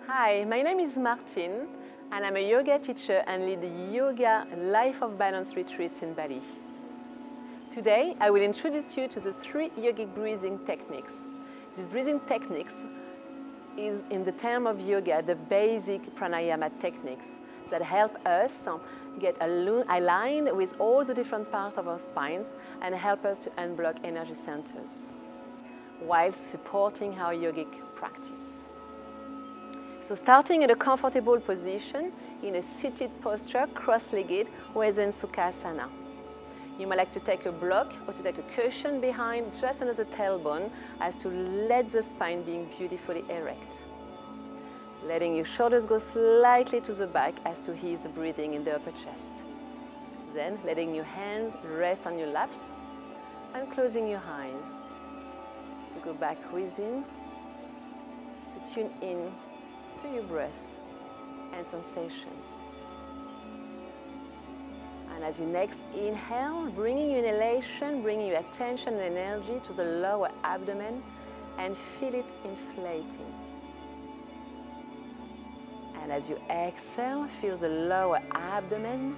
Hi, my name is Martine, and I'm a yoga teacher and lead yoga life of balance retreats in Bali. Today, I will introduce you to the 3 yogic breathing techniques. These breathing techniques is, in the term of yoga, the basic pranayama techniques that help us get aligned with all the different parts of our spines and help us to unblock energy centers while supporting our yogic practice. So starting in a comfortable position, in a seated posture, cross-legged, whether in Sukhasana. You might like to take a block or to take a cushion behind, just under the tailbone, as to let the spine being beautifully erect. Letting your shoulders go slightly to the back as to ease the breathing in the upper chest. Then letting your hands rest on your laps and closing your eyes. To go back within, to tune in to your breath and sensation. And as you next inhale, bringing your inhalation, bringing your attention and energy to the lower abdomen and feel it inflating. And as you exhale, feel the lower abdomen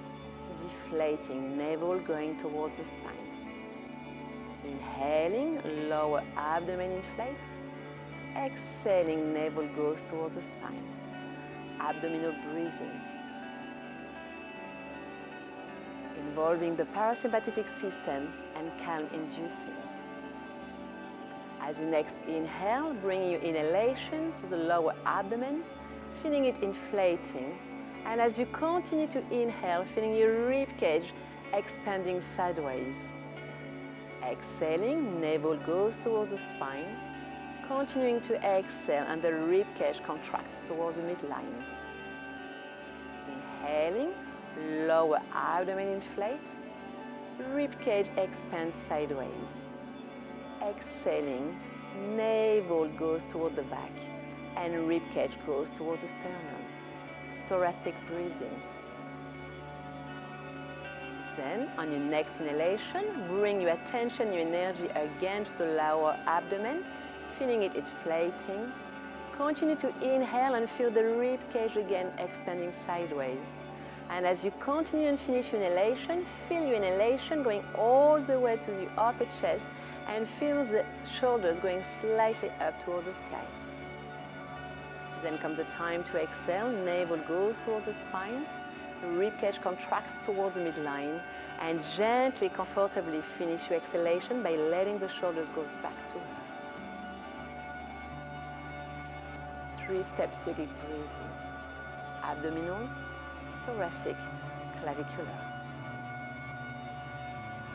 deflating, navel going towards the spine. Inhaling, lower abdomen inflates. Exhaling, navel goes towards the spine. Abdominal breathing. Involving the parasympathetic system and calm-inducing. As you next inhale, bringing your inhalation to the lower abdomen, feeling it inflating. And as you continue to inhale, feeling your rib cage expanding sideways. Exhaling, navel goes towards the spine. Continuing to exhale and the rib cage contracts towards the midline. Inhaling, lower abdomen inflates, rib cage expands sideways. Exhaling, navel goes toward the back and rib cage goes towards the sternum. Thoracic breathing. Then, on your next inhalation, bring your attention, your energy again to the lower abdomen, feeling it inflating. Continue to inhale and feel the rib cage again expanding sideways. And as you continue and finish your inhalation, feel your inhalation going all the way to the upper chest and feel the shoulders going slightly up towards the sky. Then comes the time to exhale. Navel goes towards the spine. Rib cage contracts towards the midline. And gently, comfortably finish your exhalation by letting the shoulders go back to us. 3 steps yogic breathing. Abdominal, thoracic, clavicular.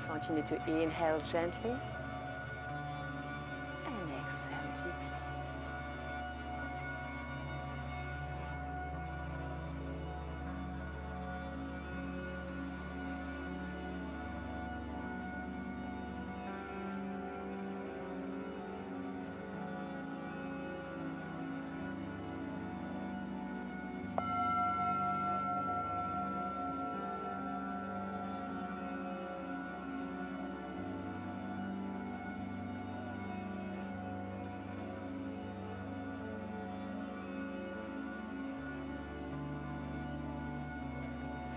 Continue to inhale gently and exhale deeply.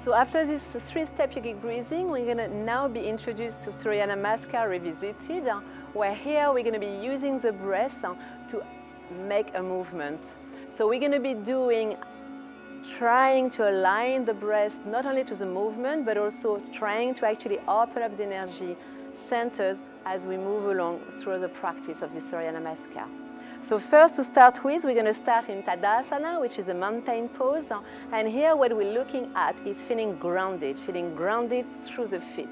So after this 3-step yogic breathing, we're going to now be introduced to Surya Namaskar Revisited, where here we're going to be using the breath to make a movement. So we're going to be trying to align the breath not only to the movement, but also trying to actually open up the energy centers as we move along through the practice of the Surya Namaskar. So first, to start with, we're going to start in Tadasana, which is a mountain pose. And here what we're looking at is feeling grounded through the feet.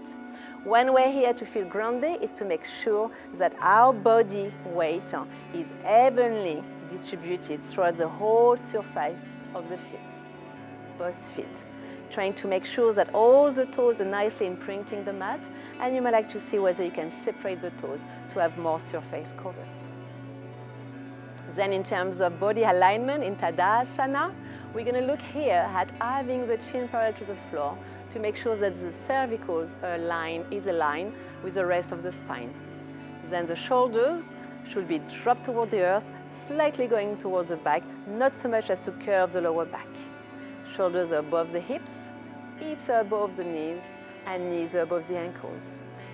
One way here to feel grounded is to make sure that our body weight is evenly distributed throughout the whole surface of the feet, both feet. Trying to make sure that all the toes are nicely imprinting the mat, and you might like to see whether you can separate the toes to have more surface covered. Then in terms of body alignment in Tadasana, we're going to look here at having the chin parallel to the floor to make sure that the cervical line is aligned with the rest of the spine. Then the shoulders should be dropped toward the earth, slightly going towards the back, not so much as to curve the lower back. Shoulders are above the hips are above the knees, and knees are above the ankles.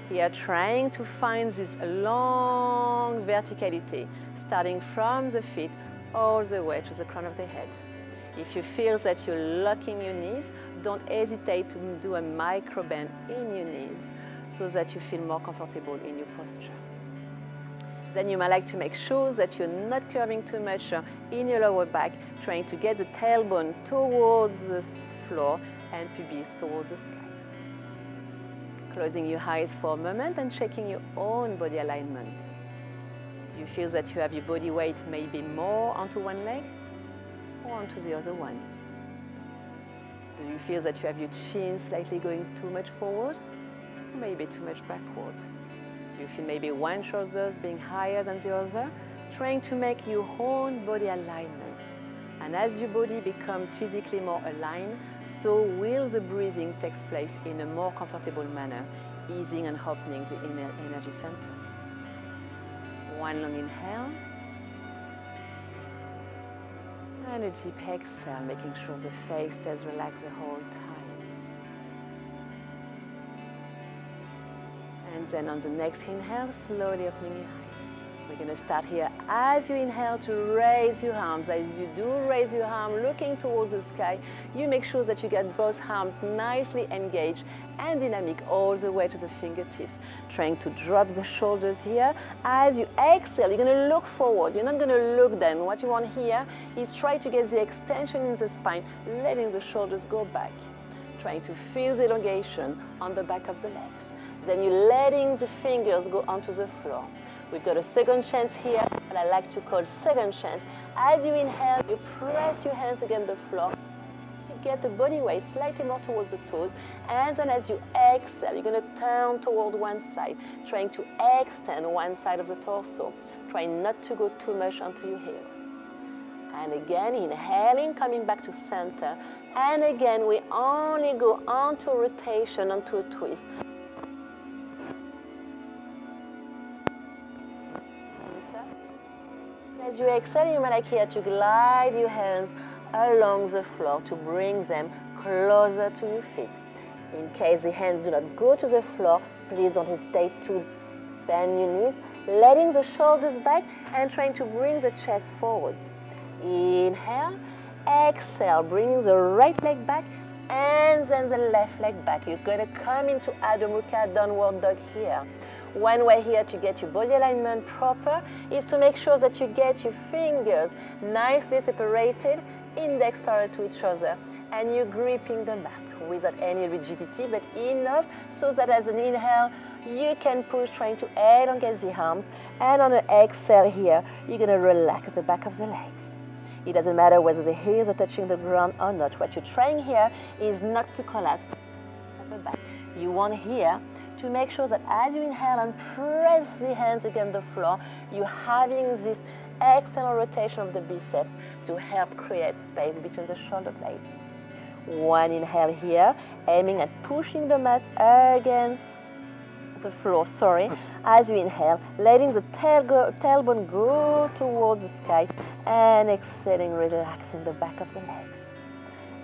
Here, trying to find this long verticality, starting from the feet all the way to the crown of the head. If you feel that you're locking your knees, don't hesitate to do a micro bend in your knees so that you feel more comfortable in your posture. Then you might like to make sure that you're not curving too much in your lower back, trying to get the tailbone towards the floor and pubis towards the sky. Closing your eyes for a moment and checking your own body alignment. Do you feel that you have your body weight maybe more onto one leg or onto the other one? Do you feel that you have your chin slightly going too much forward or maybe too much backward? Do you feel maybe one shoulder being higher than the other? Trying to make your own body alignment. And as your body becomes physically more aligned, so will the breathing take place in a more comfortable manner, easing and opening the inner energy centers. One long inhale. And a deep exhale, making sure the face stays relaxed the whole time. And then on the next inhale, slowly opening your eyes. We're going to start here as you inhale to raise your arms. As you do raise your arm, looking towards the sky, you make sure that you get both arms nicely engaged and dynamic all the way to the fingertips. Trying to drop the shoulders here. As you exhale, you're going to look forward. You're not going to look down. What you want here is try to get the extension in the spine, letting the shoulders go back. Trying to feel the elongation on the back of the legs. Then you're letting the fingers go onto the floor. We've got a second chance here, what I like to call second chance. As you inhale, you press your hands against the floor to get the body weight slightly more towards the toes. And then as you exhale, you're going to turn toward one side, trying to extend one side of the torso. Trying not to go too much onto your heel. And again, inhaling, coming back to center. And again, we only go onto a rotation, onto a twist. As you exhale, you might like here to glide your hands along the floor to bring them closer to your feet. In case the hands do not go to the floor, please don't hesitate to bend your knees, letting the shoulders back and trying to bring the chest forwards. Inhale, exhale, bringing the right leg back and then the left leg back. You're going to come into Adho Mukha, downward dog here. One way here to get your body alignment proper is to make sure that you get your fingers nicely separated, index parallel to each other, and you're gripping the mat without any rigidity, but enough so that as an inhale, you can push, trying to elongate the arms, and on an exhale here, you're going to relax the back of the legs. It doesn't matter whether the heels are touching the ground or not. What you're trying here is not to collapse the back. You want here to make sure that as you inhale and press the hands against the floor, you're having this external rotation of the biceps to help create space between the shoulder blades. One inhale here, aiming at pushing the mat against the floor, as you inhale, letting the tailbone go towards the sky and exhaling, relaxing the back of the legs.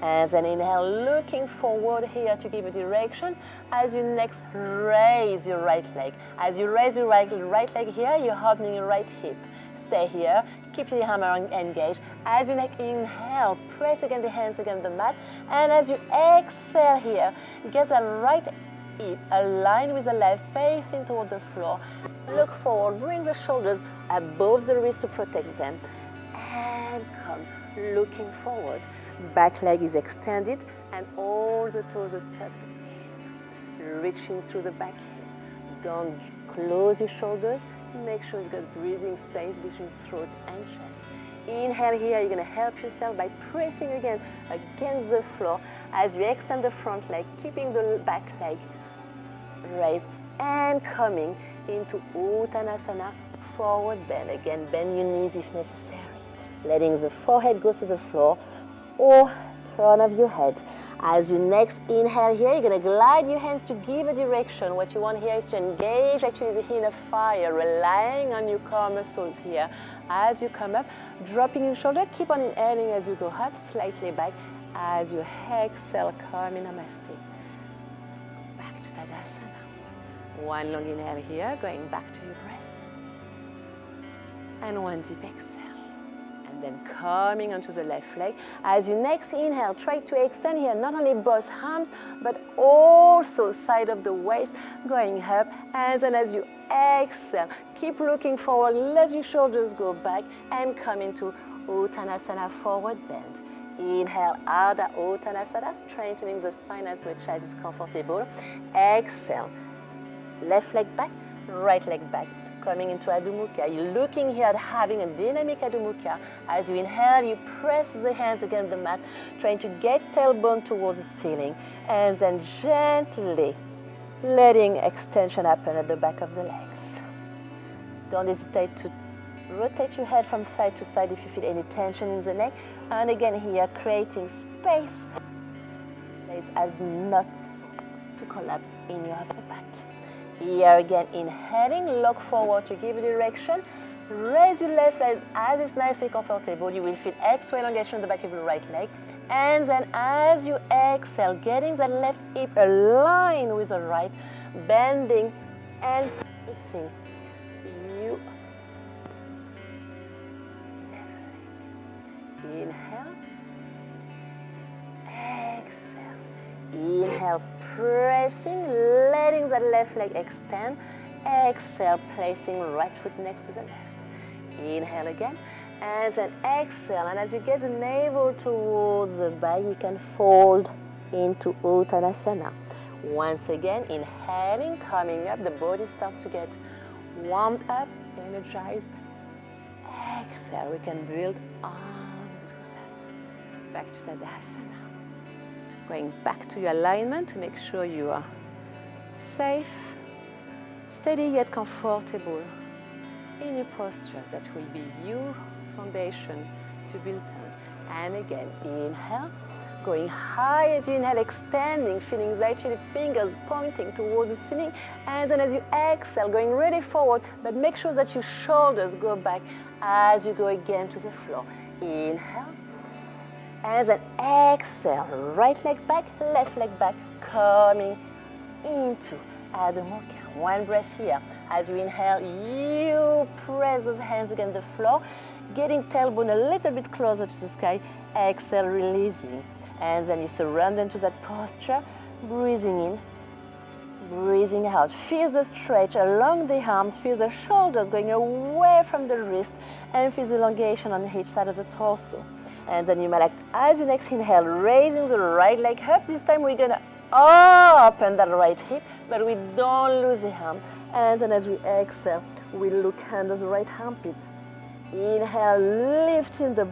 And then inhale, looking forward here to give a direction. As you next raise your right leg. As you raise your right leg here, you're opening your right hip. Stay here, keep your hammer engaged. As you inhale, press again the hands against the mat. And as you exhale here, get the right hip aligned with the left, facing toward the floor. Look forward, bring the shoulders above the wrist to protect them. And come, looking forward. Back leg is extended and all the toes are tucked in. Reaching through the back heel. Don't close your shoulders. Make sure you've got breathing space between throat and chest. Inhale here, you're going to help yourself by pressing again against the floor as you extend the front leg, keeping the back leg raised and coming into Uttanasana, forward bend. Again, bend your knees if necessary. Letting the forehead go to the floor or front of your head. As you next inhale here, you're going to glide your hands to give a direction. What you want here is to engage actually the inner fire, relying on your core muscles here. As you come up, dropping your shoulder, keep on inhaling as you go up, slightly back. As you exhale, come in Namaste. Back to Tadasana. One long inhale here, going back to your breath. And one deep exhale. And then coming onto the left leg. As you next inhale, try to extend here, not only both arms, but also side of the waist, going up. And then as you exhale, keep looking forward, let your shoulders go back, and come into Uttanasana, forward bend. Inhale out of Uttanasana, strengthening the spine as much as is comfortable. Exhale, left leg back, right leg back. Coming into Adho Mukha. You're looking here at having a dynamic Adho Mukha. As you inhale, you press the hands against the mat, trying to get tailbone towards the ceiling, and then gently letting extension happen at the back of the legs. Don't hesitate to rotate your head from side to side if you feel any tension in the neck. And again here, creating space as not to collapse in your upper back. Here again, inhaling, look forward to give a direction. Raise your left leg as it's nicely comfortable. You will feel extra elongation in the back of your right leg. And then as you exhale, getting the left hip aligned with the right, bending and kissing you. Inhale. Exhale. Inhale, pressing, letting the left leg extend. Exhale, placing right foot next to the left. Inhale again, and then exhale. And as you get the navel towards the back, you can fold into Uttanasana. Once again, inhaling, coming up, the body starts to get warmed up, energized. Exhale, we can build on to that. Back to Tadasana. Going back to your alignment to make sure you are safe, steady yet comfortable in your postures. That will be your foundation to build on. And again, inhale, going high as you inhale, extending, feeling actually fingers pointing towards the ceiling. And then as you exhale, going really forward, but make sure that your shoulders go back as you go again to the floor. Inhale. And then exhale, right leg back, left leg back, coming into Adho Mukha. One breath here. As you inhale, you press those hands against the floor, getting tailbone a little bit closer to the sky. Exhale, releasing. And then you surrender into that posture, breathing in, breathing out. Feel the stretch along the arms, feel the shoulders going away from the wrist, and feel the elongation on each side of the torso. And then you might, as you next inhale, raising the right leg up. This time we're going to open that right hip, but we don't lose the arm. And then as we exhale, we look under the right armpit. Inhale, lifting the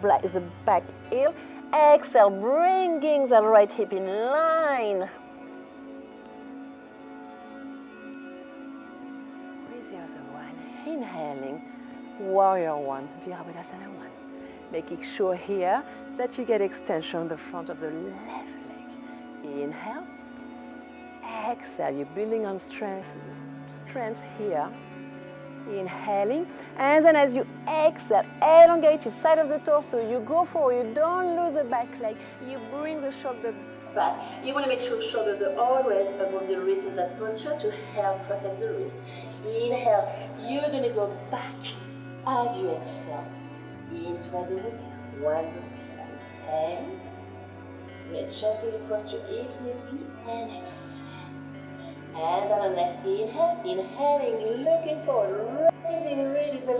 back heel. Exhale, bringing the right hip in line with the other one. Inhaling, warrior one, Virabhadrasana one. Making sure here that you get extension on the front of the left leg. Inhale. Exhale. You're building on strength here. Inhaling. And then as you exhale, elongate your side of the torso. You go forward. You don't lose the back leg. You bring the shoulder back. You want to make sure shoulders are always above the wrist in that posture to help protect the wrist. Inhale. You're going to go back as you exhale. Into Adho Mukha. One breath here. Inhale. Readjusting the posture if needs be. And exhale. And on the next inhale, inhaling, looking forward, raising, release the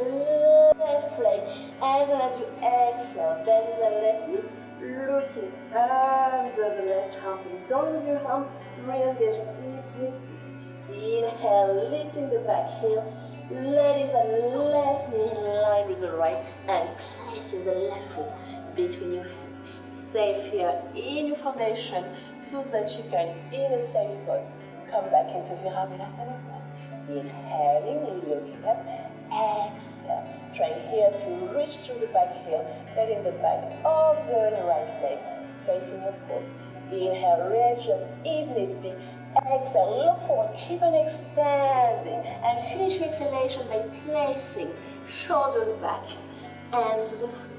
left leg. And then as you exhale, bending the left knee, looking under the left arm. Don't lose your arm, re-engage if needs be. Inhale, lifting the back heel. Letting the left knee in line with the right and placing the left foot between your hands. Safe here in your foundation so that you can, in a safe spot, come back into Virabhadrasana. Inhaling, looking up, exhale. Trying here to reach through the back heel, letting the back of the right leg facing upwards. Inhale, readjust if needs be. Exhale, look forward, keep on extending. And finish your exhalation by placing shoulders back, hands to the floor.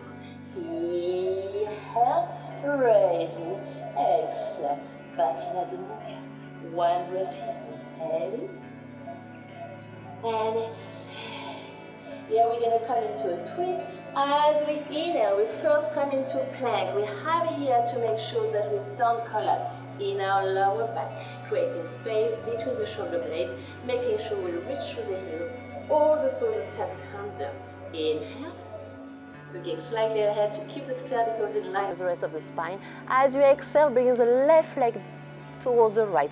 Inhale, raising. Exhale, back in at the movement. One breath here, inhaling. And exhale. Here we're going to come into a twist. As we inhale, we first come into plank. We have here to make sure that we don't collapse in our lower back, creating space between the shoulder blades, making sure we reach through the heels, all the toes are tucked under. Inhale, looking slightly ahead to keep the cervicals in line with the rest of the spine. As you exhale, bring the left leg towards the right.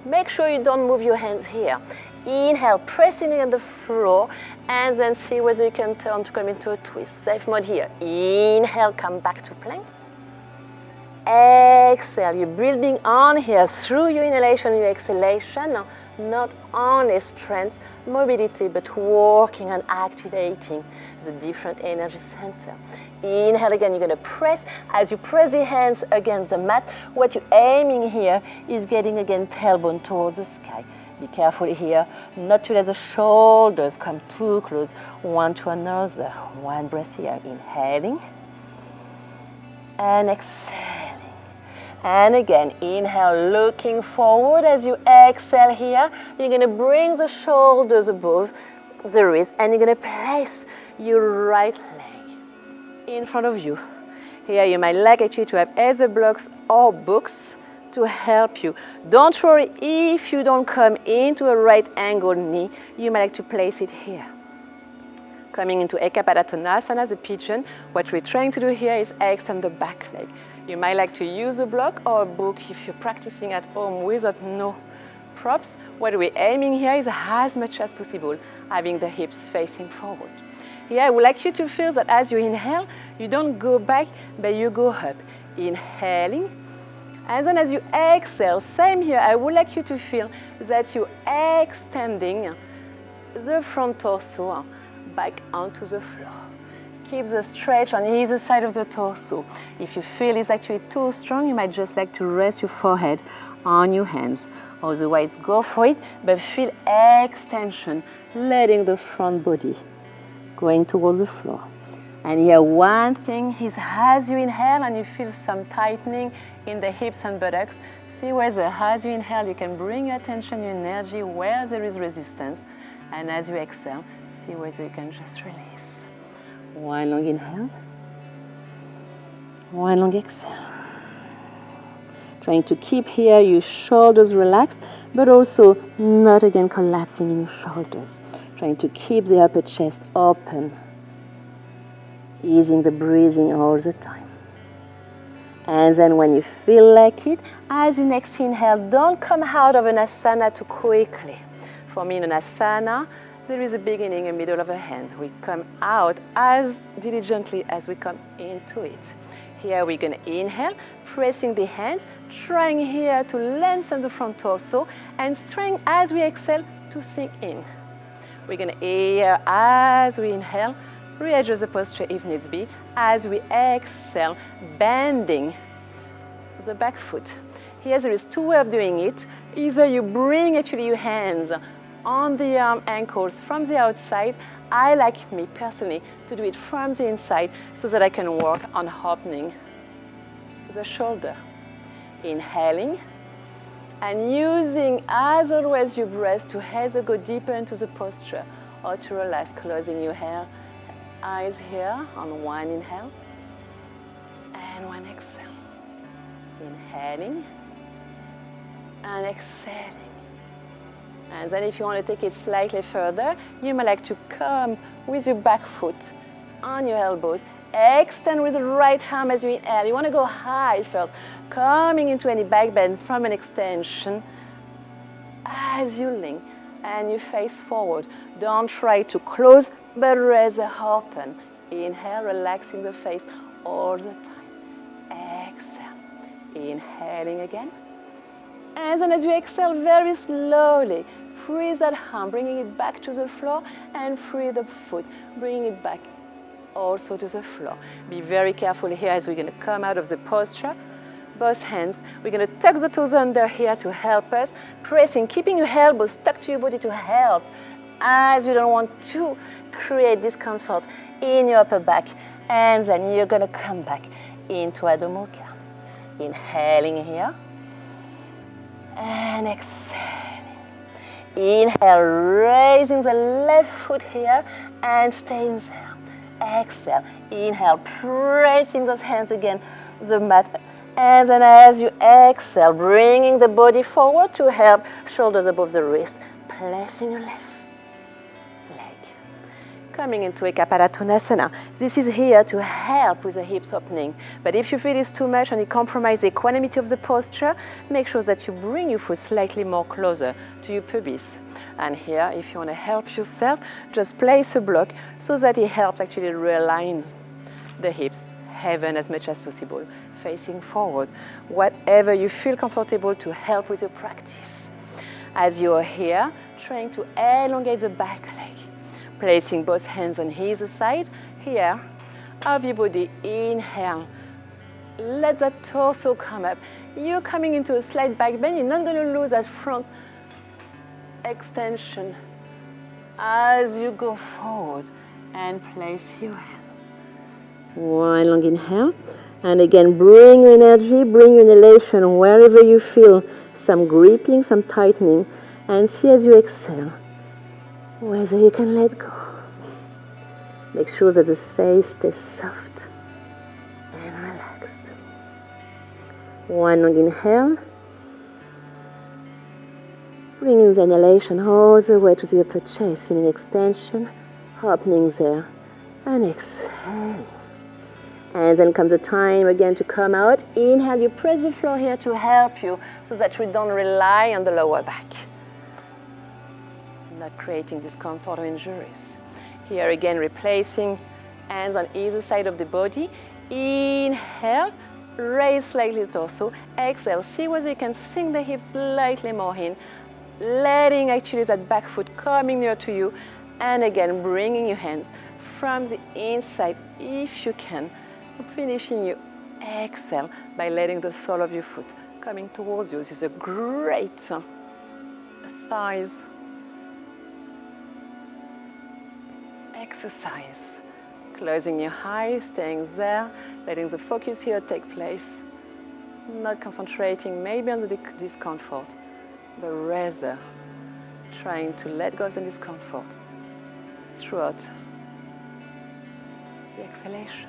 Make sure you don't move your hands here. Inhale, pressing on the floor, and then see whether you can turn to come into a twist. Safe mode here. Inhale, come back to plank. Exhale, you're building on here through your inhalation and your exhalation. Not only strength, mobility, but working on activating the different energy center. Inhale again, you're going to press. As you press your hands against the mat, what you're aiming here is getting again tailbone towards the sky. Be careful here not to let the shoulders come too close one to another. One breath here, inhaling and exhaling. And again, inhale, looking forward. As you exhale here, you're going to bring the shoulders above the wrist and you're going to place your right leg in front of you. Here you might like actually to have either blocks or books to help you. Don't worry if you don't come into a right angled knee, you might like to place it here. Coming into Ekapadasana, the pigeon, what we're trying to do here is extend the back leg. You might like to use a block or a book if you're practicing at home without no props. What we're aiming here is as much as possible, having the hips facing forward. Here I would like you to feel that as you inhale, you don't go back, but you go up. Inhaling. And then as you exhale, same here, I would like you to feel that you're extending the front torso back onto the floor. Keep the stretch on either side of the torso. If you feel it's actually too strong, you might just like to rest your forehead on your hands. Otherwise, go for it, but feel extension, letting the front body going towards the floor. And here, one thing is as you inhale and you feel some tightening in the hips and buttocks, see whether as you inhale, you can bring your attention, your energy where there is resistance. And as you exhale, see whether you can just release. One long inhale, one long exhale. Trying to keep here your shoulders relaxed, but also not again collapsing in your shoulders. Trying to keep the upper chest open. Easing the breathing all the time. And then when you feel like it, as you next inhale, don't come out of an asana too quickly. For me in an asana, there is a beginning, a middle of a hand. We come out as diligently as we come into it. Here we're going to inhale, pressing the hands, trying here to lengthen the front torso, and trying as we exhale to sink in. We're going to here as we inhale, readjust the posture if needs be. As we exhale, bending the back foot. Here there is two ways of doing it. Either you bring actually your hands on the ankles from the outside. I like me personally to do it from the inside so that I can work on opening the shoulder. Inhaling and using as always your breath to either go deeper into the posture or to relax, closing your eyes here on one inhale and one exhale. Inhaling and exhaling. And then if you want to take it slightly further, you might like to come with your back foot on your elbows. Extend with the right arm as you inhale. You want to go high first, coming into any back bend from an extension as you lean and you face forward. Don't try to close, but rather open. Inhale, relaxing the face all the time. Exhale. Inhaling again. And then as you exhale very slowly, free that arm, bringing it back to the floor, and free the foot, bringing it back also to the floor. Be very careful here as we're going to come out of the posture. both hands. We're going to tuck the toes under here to help us. Pressing, keeping your elbows stuck to your body to help, as you don't want to create discomfort in your upper back. And then you're going to come back into Adho Mukha. Inhaling here. And exhaling. Inhale, raising the left foot here and staying there. Exhale. Inhale, pressing those hands again, the mat. And then as you exhale, bringing the body forward to help shoulders above the wrist. Placing your left leg. Coming into Ekapada. This is here to help with the hips opening. But if you feel it's too much and you compromise the equanimity of the posture, make sure that you bring your foot slightly more closer to your pubis. And here, if you want to help yourself, just place a block so that it helps actually realign the hips, heaven as much as possible, facing forward. Whatever you feel comfortable to help with your practice. As you are here, trying to elongate the back leg. Placing both hands on either side, here, of your body, inhale. Let that torso come up. You're coming into a slight back bend. You're not going to lose that front extension as you go forward and place your hands. One long inhale. And again, bring your energy, bring your elation wherever you feel some gripping, some tightening. And see as you exhale, whether you can let go. Make sure that the face stays soft and relaxed. One long inhale. Bringing the inhalation all the way to the upper chest, feeling expansion, opening there, and exhale. And then comes the time again to come out. Inhale, you press the floor here to help you so that we don't rely on the lower back. Not creating discomfort or injuries. Here again, replacing hands on either side of the body. Inhale, raise slightly the torso. Exhale, see whether you can sink the hips slightly more in. Letting actually that back foot coming near to you. And again, bringing your hands from the inside if you can. Finishing your exhale by letting the sole of your foot coming towards you. This is a great thighs exercise. Closing your eyes, staying there, letting the focus here take place. Not concentrating maybe on the discomfort, but rather trying to let go of the discomfort throughout the exhalation.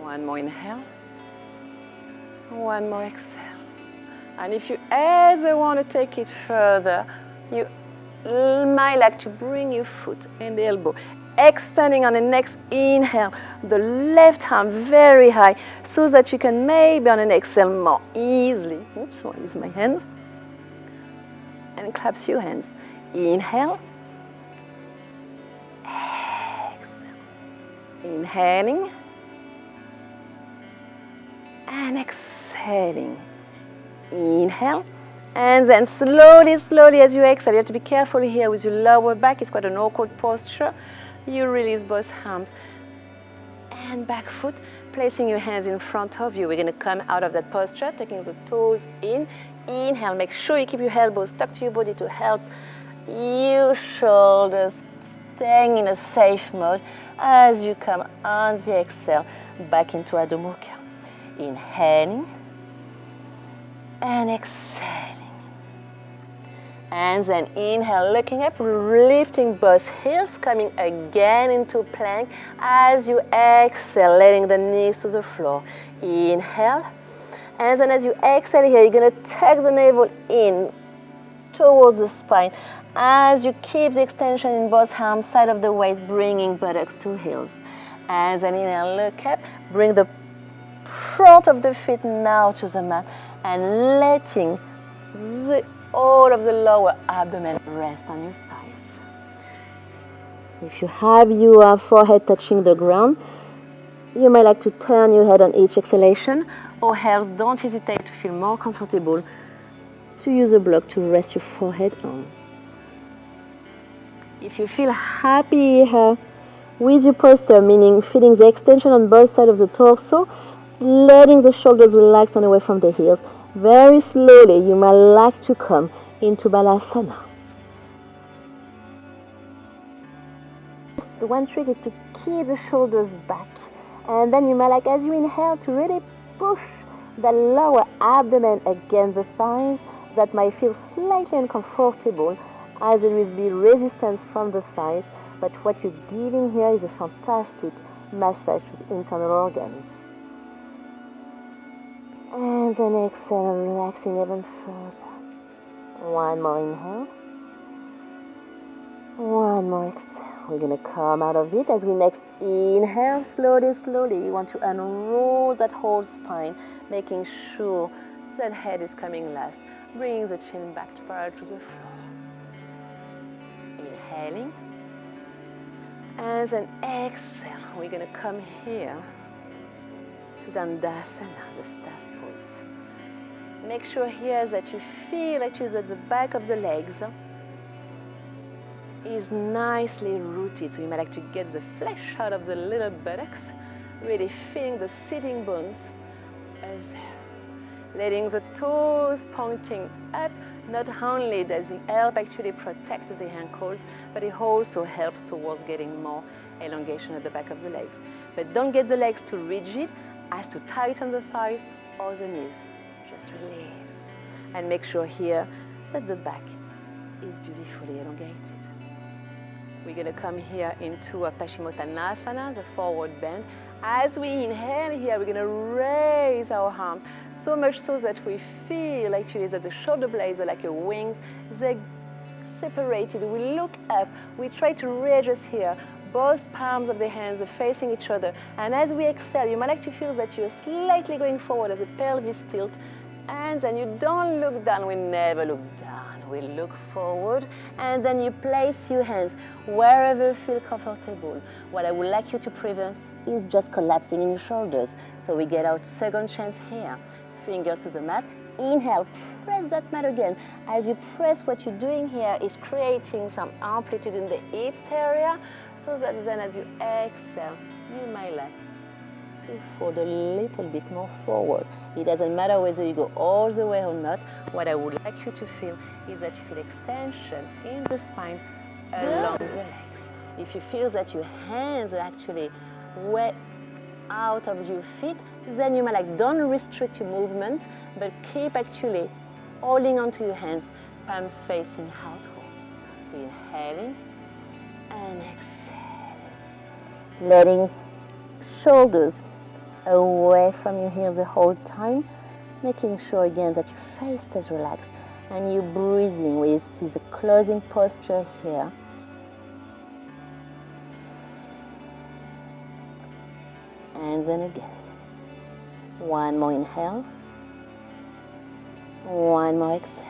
One more inhale, one more exhale. And if you ever want to take it further, you might like to bring your foot and the elbow, extending on the next inhale, the left arm very high, so that you can maybe on an exhale more easily. Oops, I'll use my hands. And clasp your hands. Inhale. Exhale. Inhaling. And exhaling. Inhale. And then slowly, slowly as you exhale, you have to be careful here with your lower back. It's quite an awkward posture. You release both arms and back foot, placing your hands in front of you. We're going to come out of that posture, taking the toes in. Inhale, make sure you keep your elbows stuck to your body to help your shoulders staying in a safe mode as you come on the exhale back into Adho Mukha. Inhaling and exhaling. And then inhale, looking up, lifting both heels, coming again into plank. As you exhale, letting the knees to the floor. Inhale. And then as you exhale here, you're going to tuck the navel in towards the spine. As you keep the extension in both arms, side of the waist, bringing buttocks to heels. And then inhale, look up, bring the front of the feet now to the mat. And letting all of the lower abdomen rest on your thighs. If you have your forehead touching the ground, you may like to turn your head on each exhalation, or else don't hesitate to feel more comfortable to use a block to rest your forehead on. If you feel happy with your posture, meaning feeling the extension on both sides of the torso, letting the shoulders relax on away from the heels. Very slowly, you might like to come into Balasana. One trick is to keep the shoulders back, and then you might like, as you inhale, to really push the lower abdomen against the thighs. That might feel slightly uncomfortable as there will be resistance from the thighs, but what you're giving here is a fantastic massage to the internal organs. And then exhale, relaxing even further. One more inhale. One more exhale. We're going to come out of it as we next inhale slowly, slowly. You want to unroll that whole spine, making sure that head is coming last. Bring the chin back parallel to the floor. Inhaling. And then exhale. We're going to come here to Dandasana, the staff pose. Make sure here that you feel actually that the back of the legs is nicely rooted. So you might like to get the flesh out of the little buttocks, really feeling the sitting bones as there. Letting the toes pointing up. Not only does it help actually protect the ankles, but it also helps towards getting more elongation at the back of the legs. But don't get the legs too rigid as to tighten the thighs or the knees. Just release. And make sure here that the back is beautifully elongated. We're going to come here into a Paschimottanasana, the forward bend. As we inhale here, we're going to raise our arms, so much so that we feel actually that the shoulder blades are like your wings. They're separated. We look up. We try to readjust here. Both palms of the hands are facing each other. And as we exhale, you might like to feel that you're slightly going forward as the pelvis tilt. And then you don't look down. We never look down. We look forward. And then you place your hands wherever you feel comfortable. What I would like you to prevent is just collapsing in your shoulders. So we get our second chance here. Fingers to the mat. Inhale. Press that mat again. As you press, what you're doing here is creating some amplitude in the hips area, so that then as you exhale, you might like to fold a little bit more forward. It doesn't matter whether you go all the way or not. What I would like you to feel is that you feel extension in the spine along the legs. If you feel that your hands are actually way out of your feet, then you might like don't restrict your movement, but keep actually holding onto your hands, palms facing outwards. So inhaling and exhaling. Letting shoulders away from your heels the whole time, making sure again that your face stays relaxed and you're breathing with this closing posture here. And then again. One more inhale. One more exhale.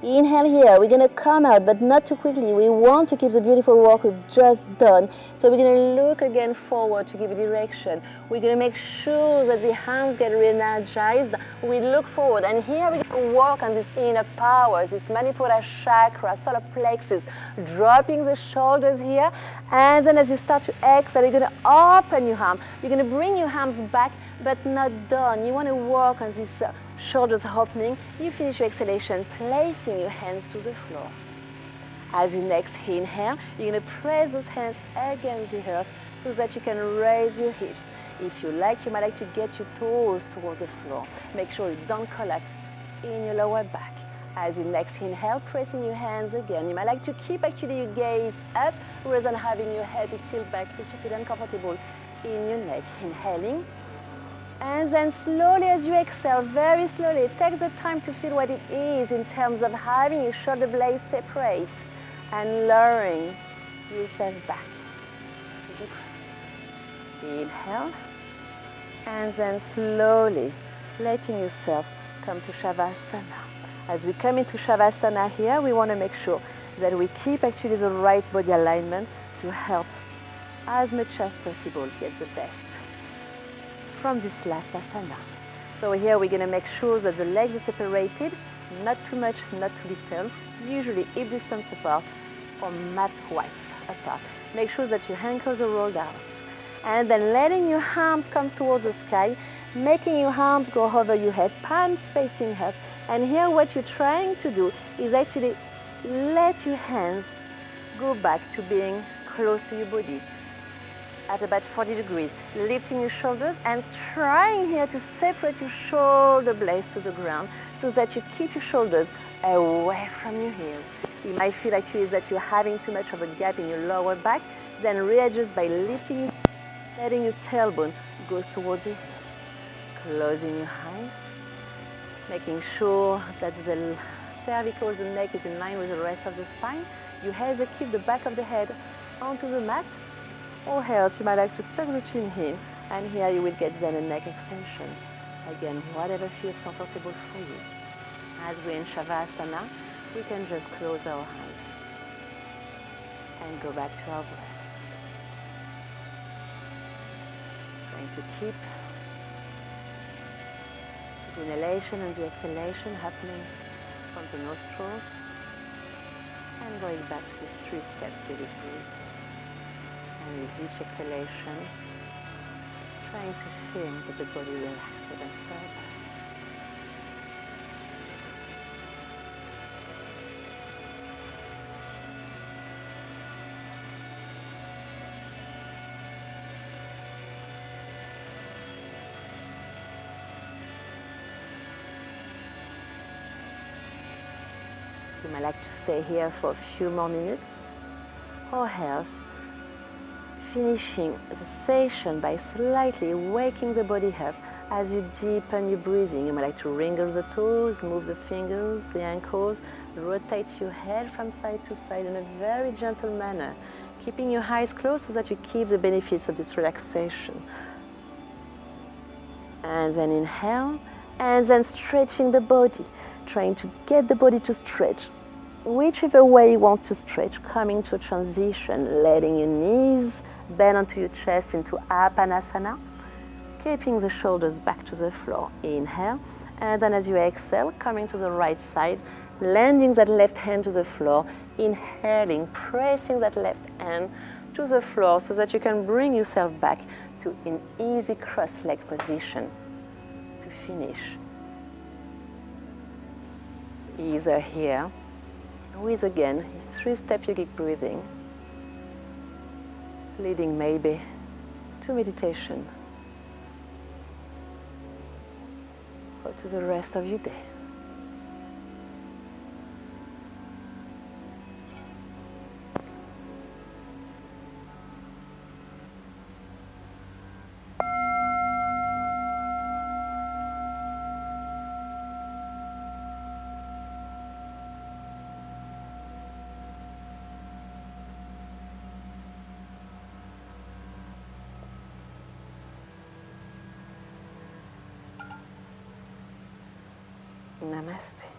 Inhale here. We're going to come out, but not too quickly. We want to keep the beautiful work we've just done. So we're going to look again forward to give a direction. We're going to make sure that the hands get re-energized. We look forward. And here we're going to work on this inner power, this Manipura chakra, solar plexus, dropping the shoulders here. And then as you start to exhale, you're going to open your arm. You're going to bring your arms back, but not done. You want to work on this shoulders opening. You finish your exhalation, placing your hands to the floor. As you next inhale, you're going to press those hands against the earth so that you can raise your hips. If you like, you might like to get your toes toward the floor. Make sure you don't collapse in your lower back. As you next inhale, pressing your hands again. You might like to keep actually your gaze up rather than having your head to tilt back if you feel uncomfortable in your neck. Inhaling. And then slowly as you exhale, very slowly, take the time to feel what it is in terms of having your shoulder blades separate and lowering yourself back to the ground. Inhale. And then slowly letting yourself come to Savasana. As we come into Savasana here, we want to make sure that we keep actually the right body alignment to help as much as possible get the best from this last asana. So here we're going to make sure that the legs are separated, not too much, not too little, usually hip distance apart or mat width apart. Make sure that your ankles are rolled out. And then letting your arms come towards the sky, making your arms go over your head, palms facing up. And here what you're trying to do is actually let your hands go back to being close to your body at about 40 degrees, lifting your shoulders and trying here to separate your shoulder blades to the ground so that you keep your shoulders away from your heels. You might feel actually that you're having too much of a gap in your lower back, then readjust by lifting, letting your tailbone go towards your heels. Closing your eyes, making sure that the cervical, the neck is in line with the rest of the spine. You either keep the back of the head onto the mat, or else you might like to tuck the chin in, and here you will get then a neck extension. Again, whatever feels comfortable for you. As we're in Savasana, we can just close our eyes and go back to our breath. Trying to keep the inhalation and the exhalation happening from the nostrils, and going back to the 3 steps with each breath. And with each exhalation, trying to feel that the body relaxes even further. You might like to stay here for a few more minutes, or else finishing the session by slightly waking the body up as you deepen your breathing. You might like to wrinkle the toes, move the fingers, the ankles, rotate your head from side to side in a very gentle manner, keeping your eyes closed so that you keep the benefits of this relaxation. And then inhale, and then stretching the body, trying to get the body to stretch whichever way you want to stretch, coming to a transition, letting your knees bend onto your chest into Apanasana, keeping the shoulders back to the floor. Inhale, and then as you exhale, coming to the right side, landing that left hand to the floor, inhaling, pressing that left hand to the floor so that you can bring yourself back to an easy cross-leg position to finish. Either here, with again 3-step yogic breathing, leading maybe to meditation or to the rest of your day. Namaste.